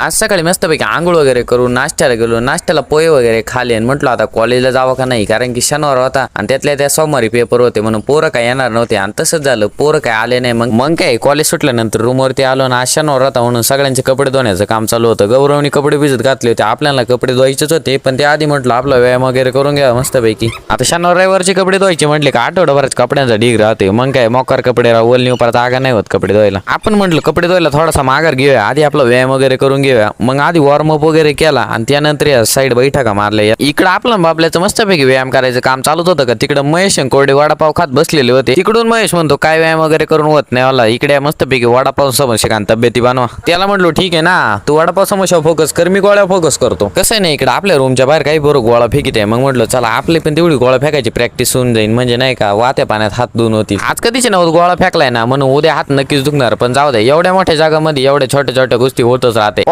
आज सकाळी मस्तपैकी आंघोळ वगैरे करून नाश्त्याला गेलो, नाश्त्याला पोहे वगैरे खाले आणि म्हटलं आता कॉलेजला जावं का नाही, कारण की शनिवार होता आणि त्यातल्या त्या सोमवारी पेपर होते म्हणून पोरं काय येणार नव्हते आणि तसंच झालं, पोरं काय आले नाही. मग काय कॉलेज सुटल्यानंतर रूमवरती आलो ना, आज शनिवार होता म्हणून सगळ्यांचे कपडे धुण्याचं काम चालू होतं. गौरवनी कपडे भिजत घातले होते, आपल्याला कपडे धुवायचेच होते पण ते आधी म्हटलं आपला व्यायाम वगैरे करून घ्या मस्तपैकी. आता शनिवार रविवारचे कपडे धुवायचे म्हटले का आठवड्याभराच कपड्यांचा ढीग राहते, मग काय मोकार कपडे वलनी परत आगा नाही होत कपडे धुवायला. आपण म्हटलं कपडे धुवायला थोडासा माघार घेऊया, आधी आपला व्यायाम वगैरे करून घेऊया. मग आधी वॉर्मअप वगैरे केला आणि त्यानंतर या साईड बैठका मारल्या. इकडं आपलं बाबल्याचं मस्तपैकी व्यायाम करायचं काम चालूच होतं का तिकडं महेश आणि कोरडे वडापाव खात बसलेले होते. तिकडून महेश म्हणतो काय व्यायाम वगैरे करून होत नाही मला, इकडे मस्तपैकी वडापाव समोसे खान तब्येती बनवा. त्याला म्हटलो ठीक आहे ना, तू वडापाव समोसा फोकस कर, मी गोळ्या फोकस करतो. कसं नाही इकडे आपल्या रूमच्या बाहेर काही बरोबर गोळा फेकीत आहे. मग म्हटलं चला आपले पण तेवढी गोळा फेकायची प्रॅक्टिस होऊन जाईल, म्हणजे नाही का वात्या पाण्यात हात धुवून होती. आज कधीच नव्हतं गोळा फेकलाय ना म्हणून उद्या हात नक्कीच दुखणार, पण जाऊ दे एवढ्या मोठ्या जागामध्ये एवढ्या छोट्या छोट्या गोष्टी होतच राहते.